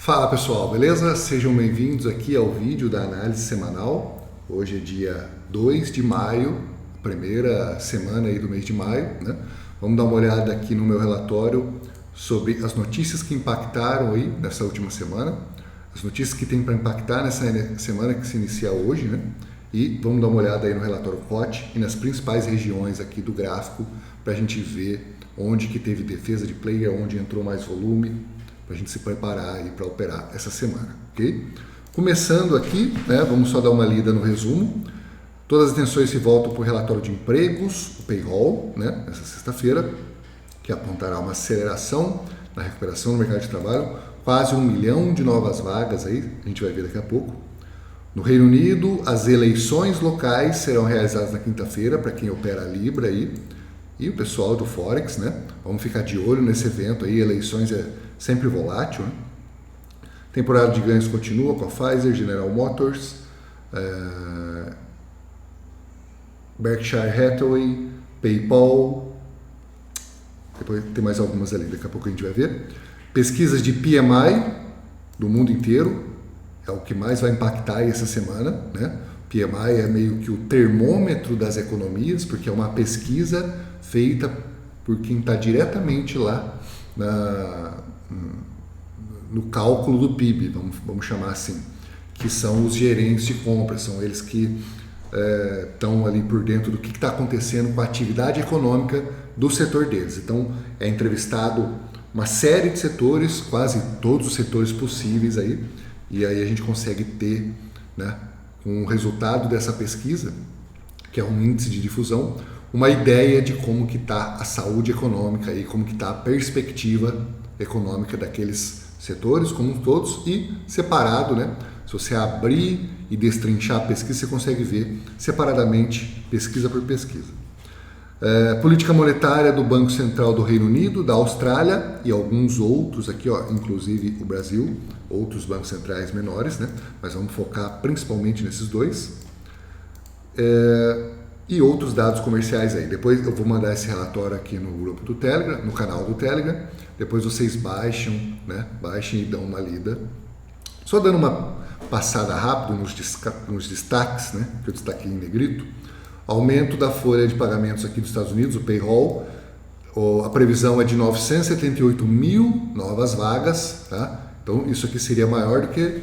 Fala pessoal, beleza? Sejam bem-vindos aqui ao vídeo da análise semanal. Hoje é dia 2 de maio, primeira semana aí do mês de maio, né? Vamos dar uma olhada aqui no meu relatório sobre as notícias que impactaram aí nessa última semana, as notícias que tem para impactar nessa semana que se inicia hoje, né? E vamos dar uma olhada aí no relatório COT e nas principais regiões aqui do gráfico para a gente ver onde que teve defesa de player, onde entrou mais volume, para a gente se preparar aí para operar essa semana, ok? Começando aqui, né, vamos só dar uma lida no resumo. Todas as atenções se voltam para o relatório de empregos, o payroll, né, nessa sexta-feira, que apontará uma aceleração na recuperação no mercado de trabalho, quase 1 milhão de novas vagas aí, a gente vai ver daqui a pouco. No Reino Unido, as eleições locais serão realizadas na quinta-feira, para quem opera a Libra aí, e o pessoal do Forex, né? Vamos ficar de olho nesse evento aí, eleições é sempre volátil, né? Temporada de ganhos continua com a Pfizer, General Motors, Berkshire Hathaway, PayPal, depois tem mais algumas ali, daqui a pouco a gente vai ver. Pesquisas de PMI do mundo inteiro, é o que mais vai impactar essa semana, né? PMI é meio que o termômetro das economias, porque é uma pesquisa feita por quem está diretamente lá no cálculo do PIB, vamos chamar assim, que são os gerentes de compra, são eles que estão ali por dentro do que está acontecendo com a atividade econômica do setor deles. Então, é entrevistado uma série de setores, quase todos os setores possíveis aí, e aí a gente consegue ter, né, com o resultado dessa pesquisa, que é um índice de difusão, uma ideia de como que está a saúde econômica e como que está a perspectiva econômica daqueles setores, como todos, e separado, né? Se você abrir e destrinchar a pesquisa, você consegue ver separadamente, pesquisa por pesquisa. Política monetária do Banco Central do Reino Unido, da Austrália e alguns outros aqui, ó, inclusive o Brasil, outros bancos centrais menores, né? Mas vamos focar principalmente nesses dois. E outros dados comerciais aí. Depois eu vou mandar esse relatório aqui no grupo do Telegram, no canal do Telegram. Depois vocês baixem, né? Baixem e dão uma lida. Só dando uma passada rápida nos destaques, né? Que eu destaquei em negrito. Aumento da folha de pagamentos aqui dos Estados Unidos, o payroll. A previsão é de 978 mil novas vagas, tá? Então isso aqui seria maior do que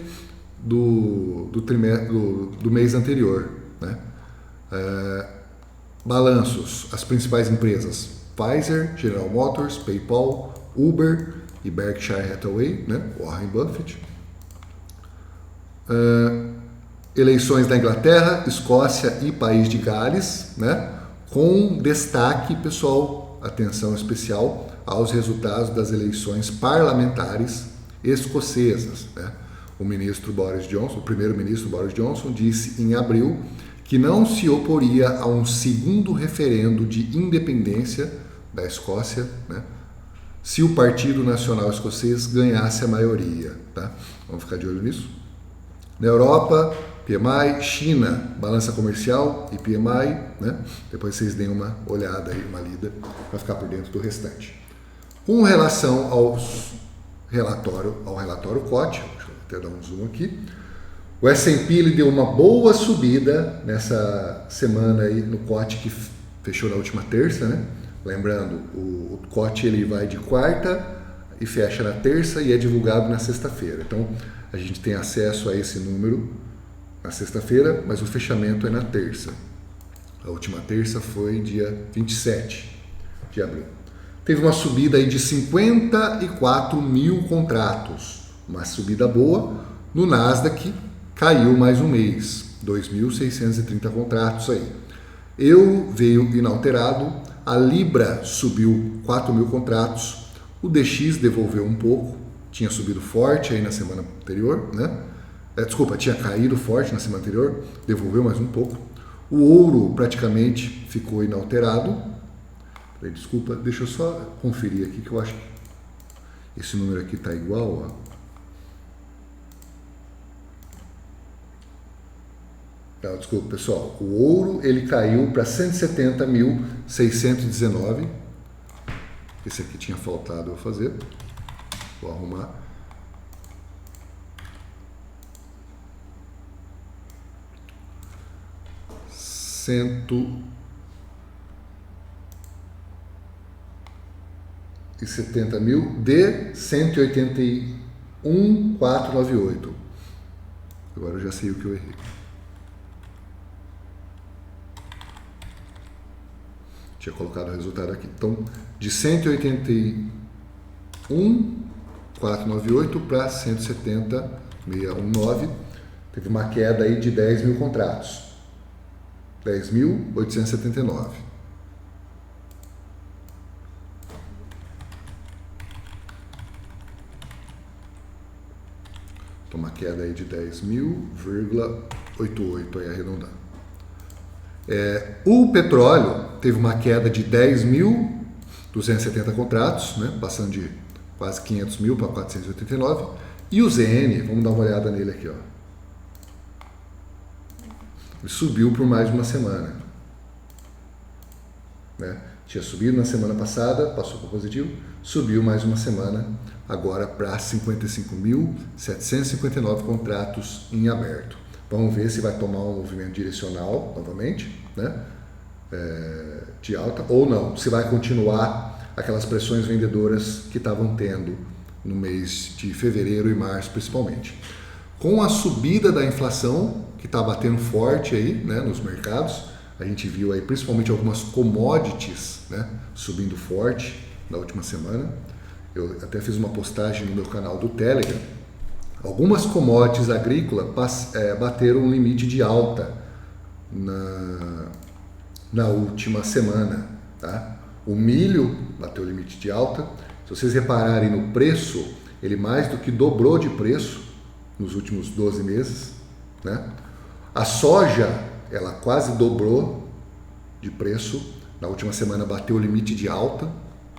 do mês anterior, né? Balanços, as principais empresas: Pfizer, General Motors, PayPal, Uber e Berkshire Hathaway, né? Warren Buffett. Eleições da Inglaterra, Escócia e País de Gales, né? Com destaque, pessoal, atenção especial aos resultados das eleições parlamentares escocesas, né? O ministro Boris Johnson, o primeiro-ministro Boris Johnson, disse em abril que não se oporia a um segundo referendo de independência da Escócia, né, se o Partido Nacional Escocês ganhasse a maioria. Tá? Vamos ficar de olho nisso. Na Europa, PMI, China, balança comercial e PMI, né? Depois vocês deem uma olhada aí, uma lida, para ficar por dentro do restante. Com relação ao relatório COT, deixa eu até dar um zoom aqui. O S&P ele deu uma boa subida nessa semana aí no COT que fechou na última terça, né? Lembrando, o COT ele vai de quarta e fecha na terça e é divulgado na sexta-feira. Então, a gente tem acesso a esse número na sexta-feira, mas o fechamento é na terça. A última terça foi dia 27 de abril. Teve uma subida aí de 54 mil contratos, uma subida boa. No Nasdaq caiu mais um mês, 2.630 contratos aí. Eu veio inalterado, a Libra subiu 4 mil contratos, o DX devolveu um pouco, tinha subido forte aí na semana anterior, né? Tinha caído forte na semana anterior, devolveu mais um pouco. O ouro praticamente ficou inalterado. Desculpa, deixa eu só conferir aqui que eu acho que esse número aqui está igual, ó. Desculpa, pessoal. O ouro ele caiu para 170.619. Esse aqui tinha faltado eu fazer. Vou arrumar. 170 mil de 181.498. Agora eu já sei o que eu errei. Tinha colocado o resultado aqui. Então, de 181.498 para 170.619, teve uma queda aí de 10 mil contratos. 10.879. Então, uma queda aí de 10.000,88 aí arredondando. O petróleo teve uma queda de 10.270 contratos, né, passando de quase 500 mil para 489. E o ZN, vamos dar uma olhada nele aqui, ó. Ele subiu por mais de uma semana, né? Tinha subido na semana passada, passou para positivo, subiu mais uma semana, agora para 55.759 contratos em aberto. Vamos ver se vai tomar um movimento direcional novamente, né? De alta, ou não, se vai continuar aquelas pressões vendedoras que estavam tendo no mês de fevereiro e março principalmente. Com a subida da inflação, que está batendo forte aí, né, nos mercados, a gente viu aí principalmente algumas commodities, né, subindo forte na última semana. Eu até fiz uma postagem no meu canal do Telegram. Algumas commodities agrícolas bateram um limite de alta na última semana. Tá? O milho bateu o limite de alta. Se vocês repararem no preço, ele mais do que dobrou de preço nos últimos 12 meses. Né? A soja, ela quase dobrou de preço. Na última semana bateu o limite de alta.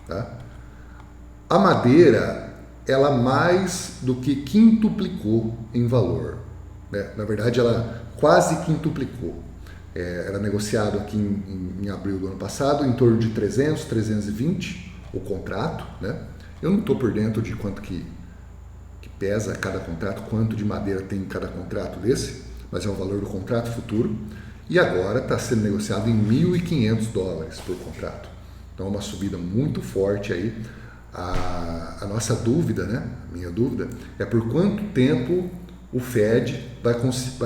Tá? A madeira, ela mais do que quintuplicou em valor. Né? Na verdade, ela quase quintuplicou. Era negociado aqui em abril do ano passado, em torno de 300, 320 o contrato. Né? Eu não estou por dentro de quanto que pesa cada contrato, quanto de madeira tem em cada contrato desse, mas é o valor do contrato futuro. E agora está sendo negociado em $1.500 por contrato. Então é uma subida muito forte aí. A nossa dúvida, né? A minha dúvida é por quanto tempo o Fed vai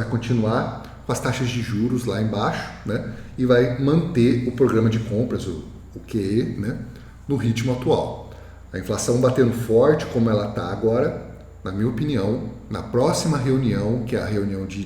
continuar com as taxas de juros lá embaixo, né? E vai manter o programa de compras, o QE, né? No ritmo atual. A inflação batendo forte como ela está agora, na minha opinião, na próxima reunião, que é a reunião de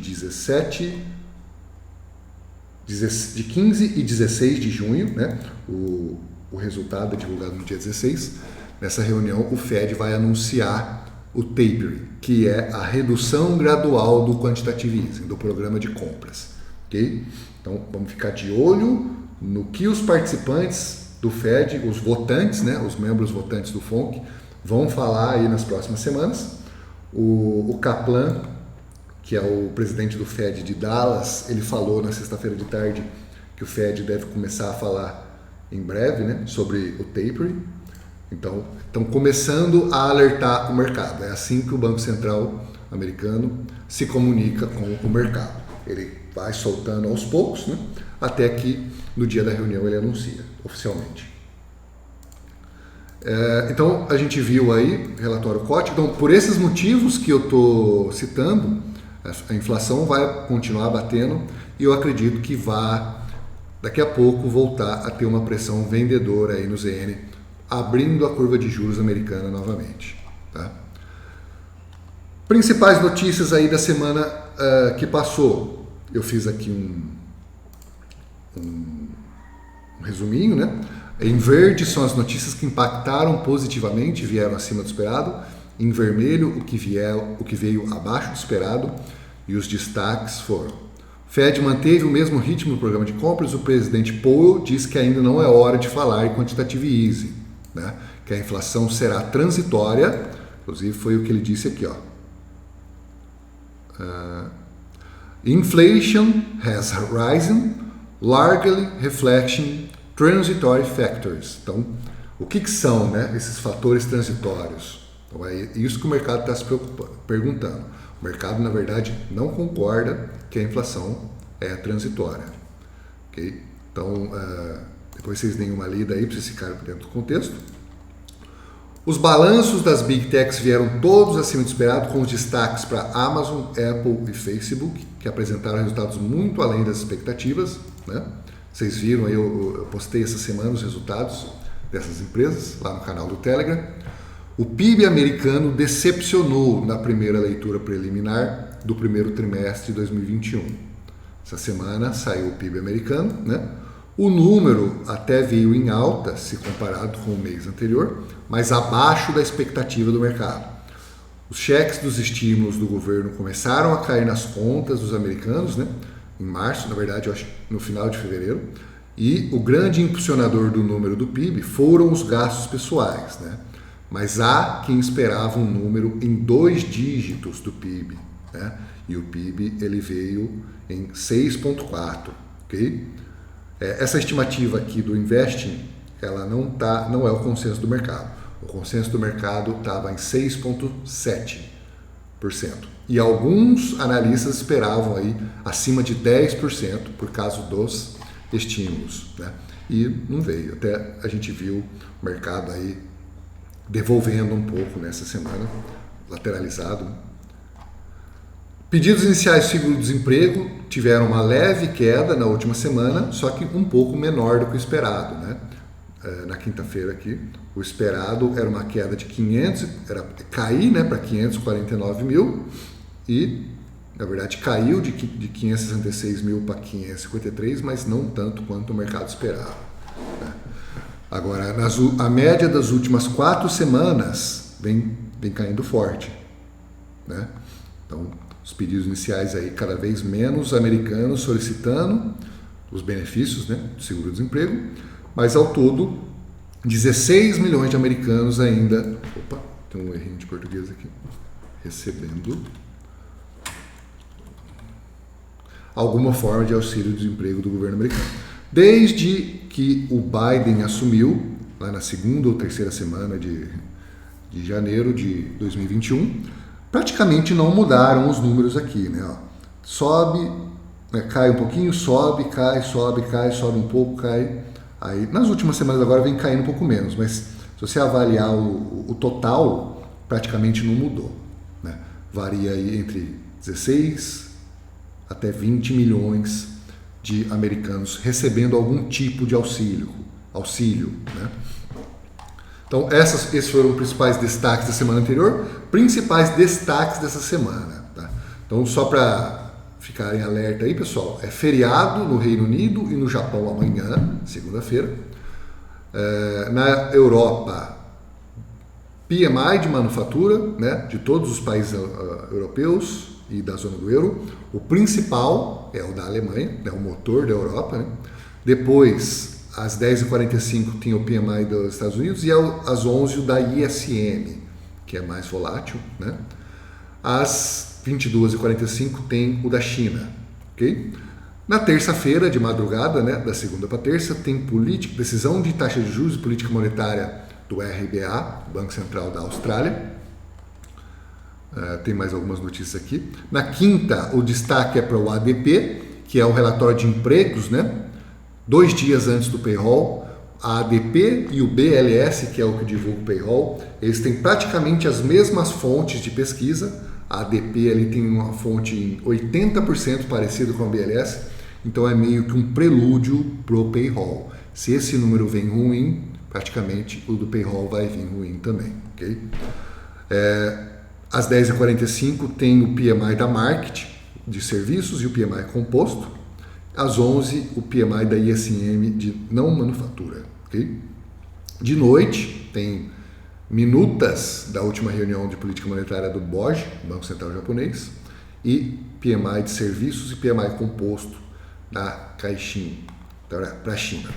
15 e 16 de junho, né? O resultado é divulgado no dia 16. Nessa reunião, o Fed vai anunciar o tapering, que é a redução gradual do quantitative easing, do programa de compras. Okay? Então, vamos ficar de olho no que os participantes do Fed, os votantes, né, os membros votantes do FONC, vão falar aí nas próximas semanas. O Kaplan, que é o presidente do Fed de Dallas, ele falou na sexta-feira de tarde que o Fed deve começar a falar em breve, né, sobre o tapering. Então, estão começando a alertar o mercado. É assim que o Banco Central americano se comunica com o mercado. Ele vai soltando aos poucos, né, até que no dia da reunião ele anuncia oficialmente. Então, a gente viu aí, relatório COT. Então, por esses motivos que eu estou citando, a inflação vai continuar batendo e eu acredito que vai, daqui a pouco, voltar a ter uma pressão vendedora aí no ZN, abrindo a curva de juros americana novamente. Tá? Principais notícias aí da semana que passou. Eu fiz aqui um resuminho, né? Em verde são as notícias que impactaram positivamente, vieram acima do esperado. Em vermelho, o que veio abaixo do esperado. E os destaques foram: Fed manteve o mesmo ritmo do programa de compras. O presidente Powell diz que ainda não é hora de falar em quantitative easing, né? Que a inflação será transitória. Inclusive foi o que ele disse aqui, ó. Inflation has risen, largely reflecting transitory factors. Então, o que são, né, esses fatores transitórios? Então, é isso que o mercado está se perguntando. O mercado, na verdade, não concorda que a inflação é transitória. ok? Então, depois vocês deem uma lida aí para vocês ficarem dentro do contexto. Os balanços das Big Techs vieram todos acima do esperado, com os destaques para Amazon, Apple e Facebook, que apresentaram resultados muito além das expectativas, né? Vocês viram aí, eu postei essa semana os resultados dessas empresas lá no canal do Telegram. O PIB americano decepcionou na primeira leitura preliminar do primeiro trimestre de 2021. Essa semana saiu o PIB americano, né? O número até veio em alta, se comparado com o mês anterior, mas abaixo da expectativa do mercado. Os cheques dos estímulos do governo começaram a cair nas contas dos americanos, né? Em março, na verdade, eu acho no final de fevereiro, e o grande impulsionador do número do PIB foram os gastos pessoais, né? Mas há quem esperava um número em 2 dígitos do PIB, né? E o PIB ele veio em 6,4, ok? Essa estimativa aqui do Investing, ela não é o consenso do mercado. O consenso do mercado estava em 6,7%. E alguns analistas esperavam aí acima de 10% por causa dos estímulos, né? E não veio. Até a gente viu o mercado aí devolvendo um pouco nessa semana, lateralizado. Pedidos iniciais de seguro-desemprego tiveram uma leve queda na última semana, só que um pouco menor do que o esperado, né? Na quinta-feira aqui, o esperado era uma queda de 500, era cair, né, para 549 mil e, na verdade, caiu de 566 mil para 553, mas não tanto quanto o mercado esperava, né? Agora, a média das últimas 4 semanas vem caindo forte, né? Então, os pedidos iniciais aí cada vez menos americanos solicitando os benefícios, né, do seguro-desemprego, mas ao todo 16 milhões de americanos ainda, tem um errinho de português aqui, recebendo alguma forma de auxílio-desemprego do governo americano. Desde que o Biden assumiu, lá na segunda ou terceira semana de janeiro de 2021, praticamente não mudaram os números aqui, né? Ó, sobe, né, cai um pouquinho, sobe, cai, sobe um pouco, cai. Aí, nas últimas semanas agora vem caindo um pouco menos, mas se você avaliar o total, praticamente não mudou, né? Varia aí entre 16 até 20 milhões de americanos recebendo algum tipo de auxílio, né? Então, esses foram os principais destaques da semana anterior, principais destaques dessa semana, tá? Então, só para ficarem alerta aí, pessoal, é feriado no Reino Unido e no Japão amanhã, segunda-feira. Na Europa, PMI de manufatura, né, de todos os países europeus e da zona do euro. O principal é o da Alemanha, é o motor da Europa, né? Depois, às 10h45 tem o PMI dos Estados Unidos e às 11h o da ISM, que é mais volátil, né? Às 22h45 tem o da China, ok? Na terça-feira, de madrugada, né, da segunda para terça, tem decisão de taxa de juros e política monetária do RBA, Banco Central da Austrália. Tem mais algumas notícias aqui. Na quinta, o destaque é para o ADP, que é o relatório de empregos, né? 2 dias antes do payroll, a ADP e o BLS, que é o que divulga o payroll, eles têm praticamente as mesmas fontes de pesquisa. A ADP ele tem uma fonte em 80% parecida com a BLS, então é meio que um prelúdio para o payroll. Se esse número vem ruim, praticamente o do payroll vai vir ruim também, ok? Às 10h45 tem o PMI da Market de serviços e o PMI composto. Às 11h, o PMI da ISM de não manufatura. Okay? De noite, tem minutas da última reunião de política monetária do BOJ, Banco Central Japonês, e PMI de serviços e PMI composto da Caixin, para a China.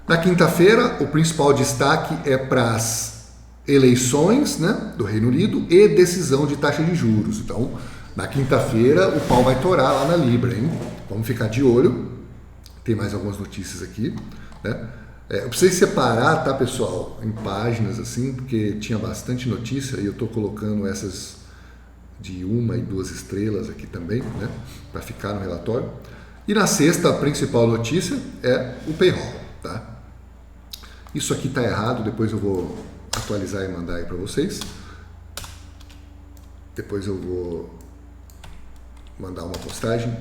Na quinta-feira, o principal destaque é para as eleições, né, do Reino Unido e decisão de taxa de juros. Então, na quinta-feira, o pau vai torar lá na Libra, hein? Vamos ficar de olho. Tem mais algumas notícias aqui, né? Eu precisei separar, tá, pessoal, em páginas assim, porque tinha bastante notícia e eu estou colocando essas de 1 e 2 estrelas aqui também, né, para ficar no relatório. E na sexta, a principal notícia é o payroll, tá? Isso aqui está errado, depois eu vou atualizar e mandar aí para vocês. Depois eu vou mandar uma postagem.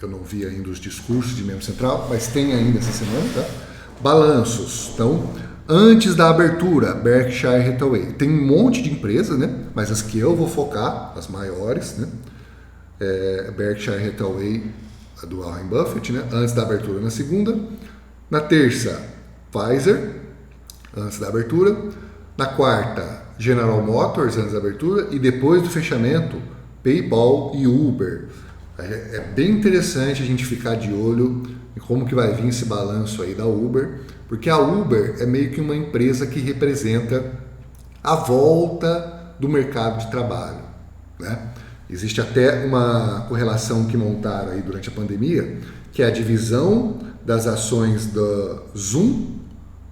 Eu não vi ainda os discursos de membro central, mas tem ainda essa semana, tá? Balanços. Então, antes da abertura, Berkshire Hathaway. Tem um monte de empresas, né? Mas as que eu vou focar, as maiores, né? Berkshire Hathaway, do Warren Buffett, né? Antes da abertura na segunda. Na terça, Pfizer, antes da abertura. Na quarta, General Motors, antes da abertura. E depois do fechamento, PayPal e Uber. É bem interessante a gente ficar de olho em como que vai vir esse balanço aí da Uber, porque a Uber é meio que uma empresa que representa a volta do mercado de trabalho, né? Existe até uma correlação que montaram aí durante a pandemia, que é a divisão das ações da Zoom,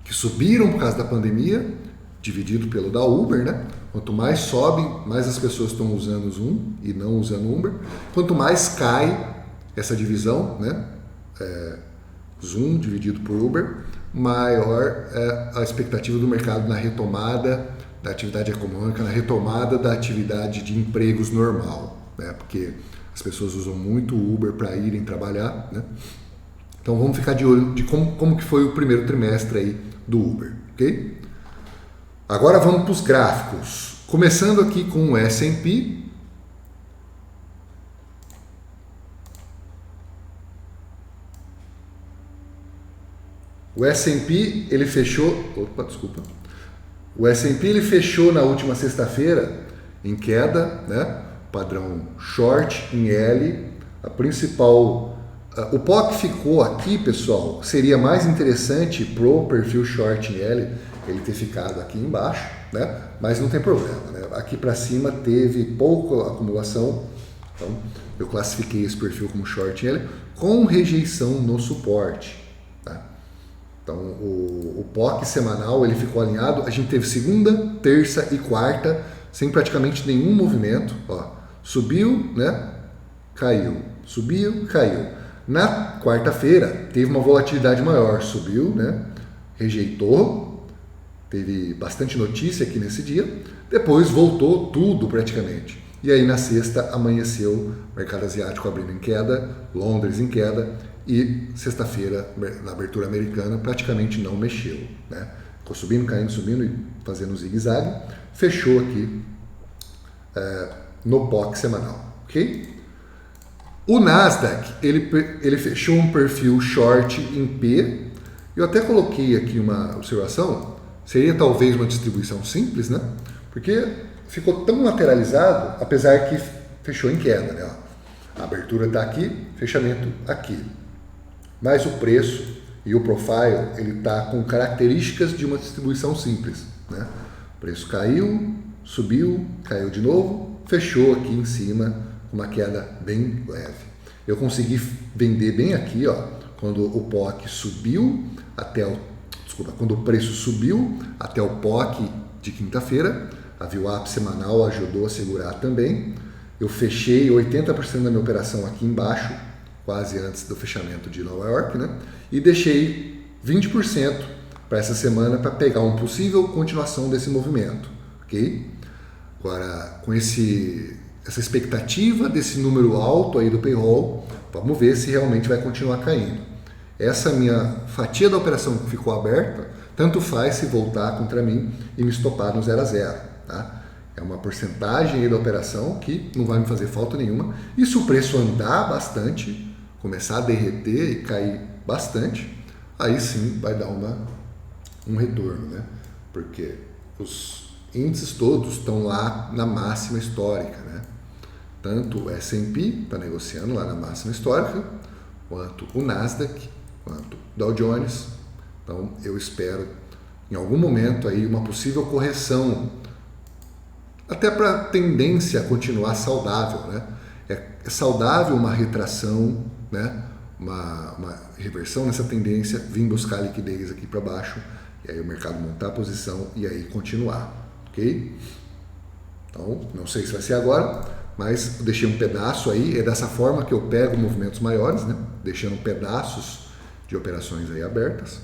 que subiram por causa da pandemia, dividido pelo da Uber, né? Quanto mais sobe, mais as pessoas estão usando o Zoom e não usando o Uber. Quanto mais cai essa divisão, né? Zoom dividido por Uber, maior é a expectativa do mercado na retomada da atividade econômica, na retomada da atividade de empregos normal, né? Porque as pessoas usam muito o Uber para irem trabalhar, né? Então vamos ficar de olho de como que foi o primeiro trimestre aí do Uber, ok? Agora vamos para os gráficos, começando aqui com o S&P. O S&P ele fechou, o S&P ele fechou na última sexta-feira em queda, né? Padrão short em L, a principal, o POC ficou aqui, pessoal, seria mais interessante pro perfil short em L ele ter ficado aqui embaixo, né? Mas não tem problema, né? Aqui para cima teve pouca acumulação, então eu classifiquei esse perfil como short em L com rejeição no suporte, tá? Então o POC semanal ele ficou alinhado, a gente teve segunda, terça e quarta sem praticamente nenhum movimento, ó, subiu, né? Caiu, subiu, caiu. Na quarta-feira teve uma volatilidade maior, subiu, né? Rejeitou. Teve bastante notícia aqui nesse dia, depois voltou tudo praticamente. E aí na sexta amanheceu mercado asiático abrindo em queda, Londres em queda e sexta-feira na abertura americana praticamente não mexeu, né? Ficou subindo, caindo, subindo e fazendo zigue-zague, fechou aqui no POC semanal, ok? O Nasdaq, ele fechou um perfil short em P, eu até coloquei aqui uma observação. Seria talvez uma distribuição simples, né? Porque ficou tão lateralizado, apesar que fechou em queda, né? A abertura está aqui, fechamento aqui. Mas o preço e o profile, ele está com características de uma distribuição simples, né? O preço caiu, subiu, caiu de novo, fechou aqui em cima, com uma queda bem leve. Eu consegui vender bem aqui, ó, quando o POC subiu até quando o preço subiu até o POC de quinta-feira, a VWAP semanal ajudou a segurar também. Eu fechei 80% da minha operação aqui embaixo, quase antes do fechamento de Nova York, né? E deixei 20% para essa semana para pegar uma possível continuação desse movimento, ok? Agora, com essa expectativa desse número alto aí do payroll, vamos ver se realmente vai continuar caindo. Essa minha fatia da operação que ficou aberta, tanto faz se voltar contra mim e me estopar no 0 a 0, tá? É uma porcentagem aí da operação que não vai me fazer falta nenhuma. E se o preço andar bastante, começar a derreter e cair bastante, aí sim vai dar um retorno, né? Porque os índices todos estão lá na máxima histórica, né? Tanto o S&P está negociando lá na máxima histórica, quanto o Nasdaq, quanto o Dow Jones. Então eu espero em algum momento aí uma possível correção, até para a tendência a continuar saudável, né? É saudável uma retração, né? Uma reversão nessa tendência, vir buscar liquidez aqui para baixo, e aí o mercado montar a posição e aí continuar, ok? Então, não sei se vai ser agora, Mas eu deixei um pedaço aí, é dessa forma que eu pego movimentos maiores, né? Deixando pedaços de operações aí abertas.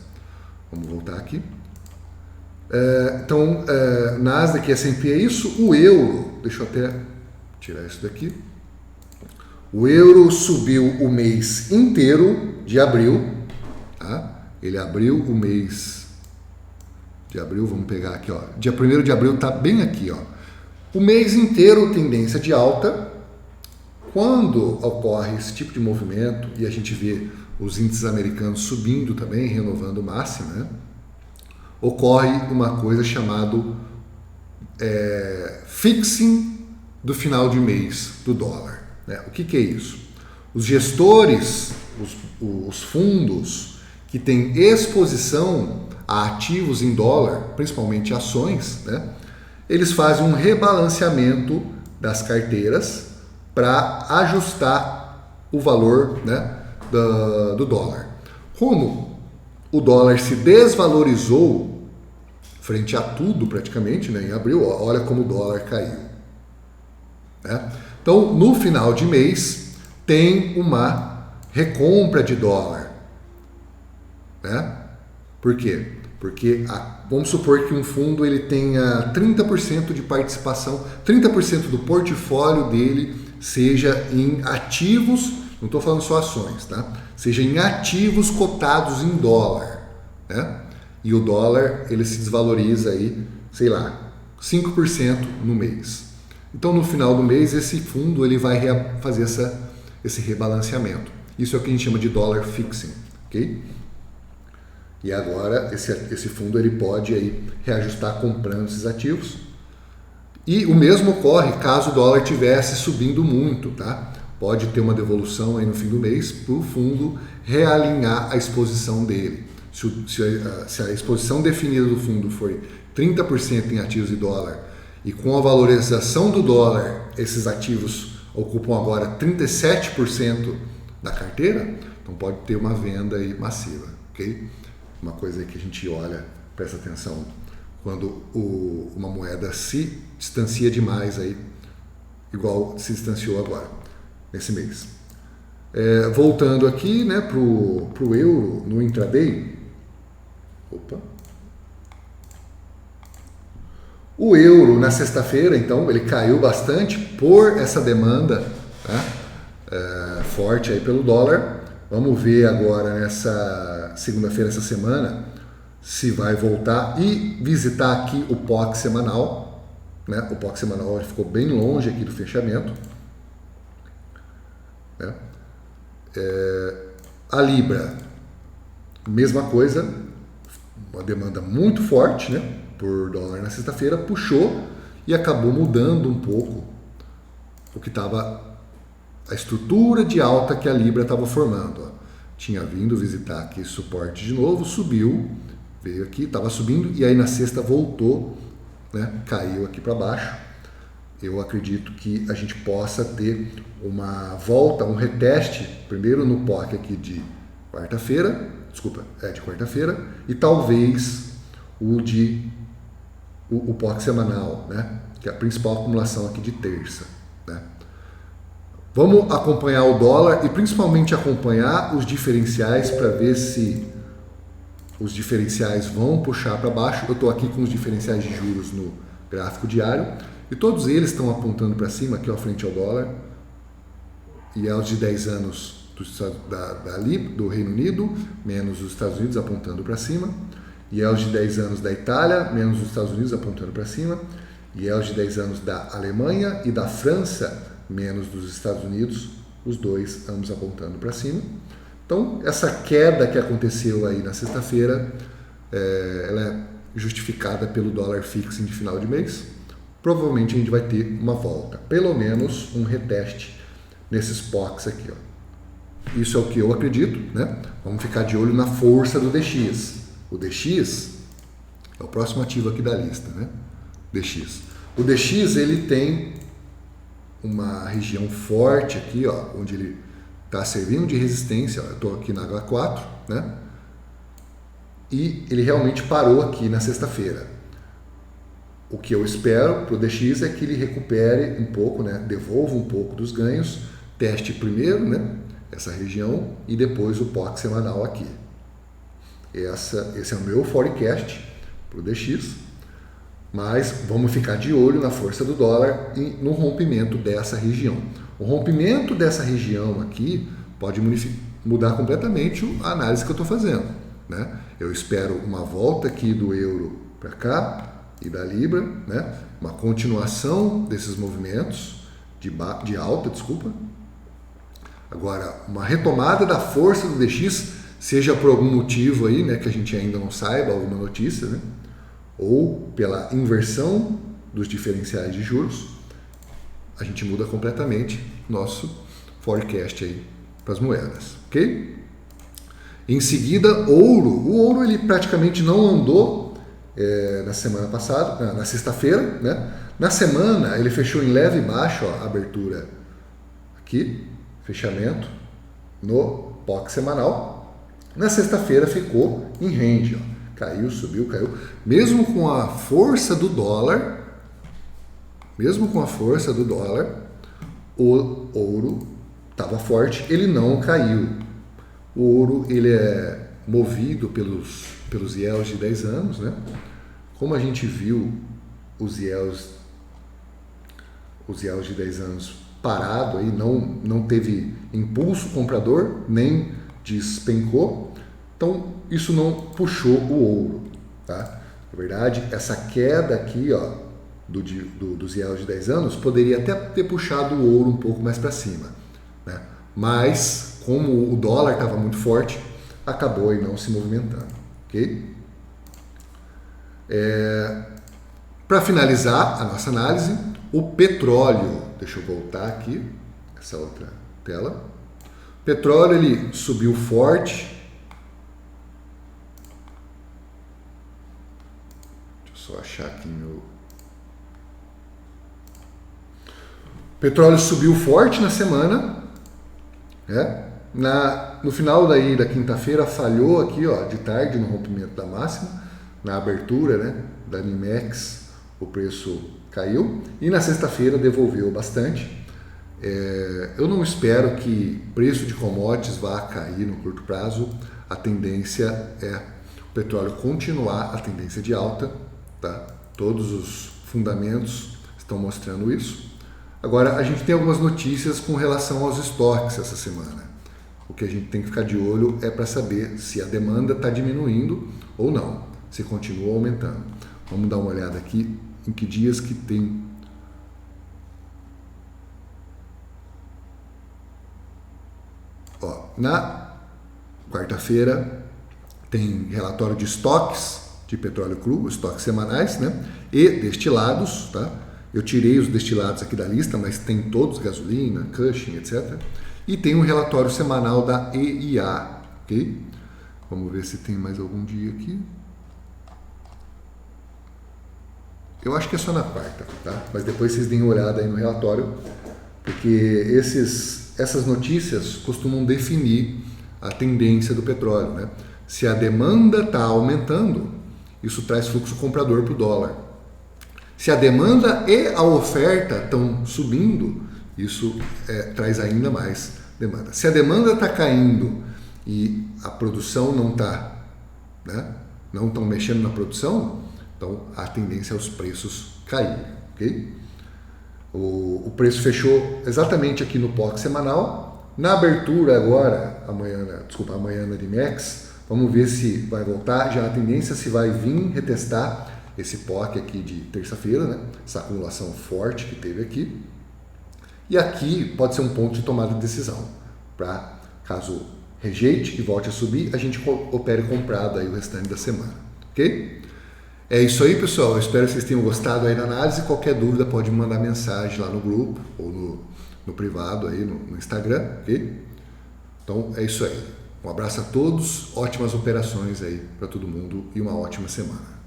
Vamos voltar aqui. Então, Nasdaq e S&P é isso. O euro, deixa eu até tirar isso daqui. O euro subiu o mês inteiro de abril. Tá? Ele abriu o mês de abril, vamos pegar aqui, ó. Dia 1º de abril está bem aqui, ó. O mês inteiro tendência de alta. Quando ocorre esse tipo de movimento e a gente vê os índices americanos subindo também, renovando máxima, né? Ocorre uma coisa chamada fixing do final de mês do dólar. Né? O que é isso? Os gestores, os fundos que têm exposição a ativos em dólar, principalmente ações, né? Eles fazem um rebalanceamento das carteiras para ajustar o valor, né, do dólar. Como o dólar se desvalorizou frente a tudo praticamente, né, em abril, olha como o dólar caiu. Né? Então, no final de mês, tem uma recompra de dólar. Né? Por quê? Porque vamos supor que um fundo ele tenha 30% de participação, 30% do portfólio dele seja em ativos, não estou falando só ações, tá? Seja em ativos cotados em dólar, né? E o dólar ele se desvaloriza aí, sei lá, 5% no mês. Então no final do mês esse fundo ele vai fazer esse rebalanceamento. Isso é o que a gente chama de dollar fixing, ok? E agora esse fundo ele pode aí reajustar comprando esses ativos. E o mesmo ocorre caso o dólar estivesse subindo muito, tá? Pode ter uma devolução aí no fim do mês para o fundo realinhar a exposição dele. Se a exposição definida do fundo for 30% em ativos de dólar e com a valorização do dólar esses ativos ocupam agora 37% da carteira, então pode ter uma venda aí massiva, ok? Uma coisa aí que a gente olha, presta atenção, quando uma moeda se distancia demais aí, igual se distanciou agora, nesse mês. Voltando aqui, né, pro euro no intraday. Opa. O euro na sexta-feira, então, ele caiu bastante por essa demanda, tá? Forte aí pelo dólar. Vamos ver agora nessa segunda-feira, essa semana, se vai voltar e visitar aqui o POC semanal, né? O POC semanal ele ficou bem longe aqui do fechamento, né? A Libra, mesma coisa, uma demanda muito forte, né, por dólar na sexta-feira, puxou e acabou mudando um pouco o que estava a estrutura de alta que a Libra estava formando. Ó. Tinha vindo visitar aqui suporte de novo, subiu, veio aqui, estava subindo e aí na sexta voltou, né, caiu aqui para baixo. Eu acredito que a gente possa ter uma volta, um reteste, primeiro no POC aqui de quarta-feira, de quarta-feira, e talvez o POC semanal, né, que é a principal acumulação aqui de terça, né. Vamos acompanhar o dólar e principalmente acompanhar os diferenciais para ver se os diferenciais vão puxar para baixo. Eu estou aqui com os diferenciais de juros no gráfico diário e todos eles estão apontando para cima aqui, ó, frente ao dólar, e é os de 10 anos do Reino Unido, menos os Estados Unidos apontando para cima, e é os de 10 anos da Itália, menos os Estados Unidos apontando para cima, e é os de 10 anos da Alemanha e da França, menos dos Estados Unidos, os dois ambos apontando para cima. Então, essa queda que aconteceu aí na sexta-feira, ela é justificada pelo dólar fixing de final de mês. Provavelmente a gente vai ter uma volta, pelo menos um reteste nesses POCs aqui, ó. Isso é o que eu acredito, né? Vamos ficar de olho na força do DX. O DX é o próximo ativo aqui da lista, né? DX. O DX ele tem uma região forte aqui, ó, onde ele está servindo de resistência. Ó, eu estou aqui na H4, né? E ele realmente parou aqui na sexta-feira. o que eu espero para o DX é que ele recupere um pouco, né? Devolva um pouco dos ganhos, teste primeiro, né? Essa região e depois o POC semanal aqui. Esse é o meu forecast para o DX, mas vamos ficar de olho na força do dólar e no rompimento dessa região. O rompimento dessa região aqui pode mudar completamente a análise que eu estou fazendo, né? Eu espero uma volta aqui do euro para cá e da libra, né? Uma continuação desses movimentos de alta, desculpa. Agora, uma retomada da força do DX, seja por algum motivo aí, né, que a gente ainda não saiba, alguma notícia, né? Ou pela inversão dos diferenciais de juros, a gente muda completamente nosso forecast aí para as moedas, ok? Em seguida, ouro. O ouro ele praticamente não andou na semana passada, na sexta-feira, né? Na semana ele fechou em leve baixa, ó, abertura aqui, fechamento no POC semanal. Na sexta-feira ficou em range, ó. Caiu, subiu, caiu. Mesmo com a força do dólar, o ouro estava forte, ele não caiu. O ouro ele é movido pelos IELs de 10 anos, né? Como a gente viu os IELs de 10 anos parado, aí, não teve impulso comprador, nem despencou, então isso não puxou o ouro, tá? Na verdade, essa queda aqui, ó, dos IELs de 10 anos poderia até ter puxado o ouro um pouco mais para cima, né? Mas como o dólar estava muito forte, acabou aí não se movimentando, ok? Para finalizar a nossa análise, o petróleo, deixa eu voltar aqui, essa outra tela. O petróleo ele subiu forte. Deixa eu só achar aqui meu. O petróleo subiu forte na semana, né? No final da quinta-feira falhou aqui, ó, de tarde no rompimento da máxima, na abertura, né, da NYMEX o preço caiu e na sexta-feira devolveu bastante. Eu não espero que preço de commodities vá cair no curto prazo. A tendência é o petróleo continuar a tendência de alta, tá? Todos os fundamentos estão mostrando isso. Agora, a gente tem algumas notícias com relação aos estoques essa semana. O que a gente tem que ficar de olho é para saber se a demanda está diminuindo ou não, se continua aumentando. Vamos dar uma olhada aqui em que dias que tem. Ó, na quarta-feira tem relatório de estoques de petróleo cru, estoques semanais, né? E destilados, tá? Eu tirei os destilados aqui da lista, mas tem todos, gasolina, Cushing, etc. E tem um relatório semanal da EIA, ok? Vamos ver se tem mais algum dia aqui. Eu acho que é só na quarta, tá? Mas depois vocês deem uma olhada aí no relatório, porque essas notícias costumam definir a tendência do petróleo, né? Se a demanda está aumentando, isso traz fluxo comprador para o dólar. Se a demanda e a oferta estão subindo, isso traz ainda mais demanda. Se a demanda está caindo e a produção não está, né? Não estão mexendo na produção, então a tendência é os preços caírem, ok? O preço fechou exatamente aqui no POC semanal. Na abertura agora, amanhã na NYMEX, vamos ver se vai voltar. Já a tendência se vai vir retestar esse POC aqui de terça-feira, né? Essa acumulação forte que teve aqui. E aqui pode ser um ponto de tomada de decisão, para caso rejeite e volte a subir, a gente opere comprado aí o restante da semana, ok? É isso aí, pessoal. Eu espero que vocês tenham gostado aí da análise. Qualquer dúvida pode me mandar mensagem lá no grupo ou no privado aí no Instagram, ok? Então é isso aí. Um abraço a todos, ótimas operações aí para todo mundo e uma ótima semana.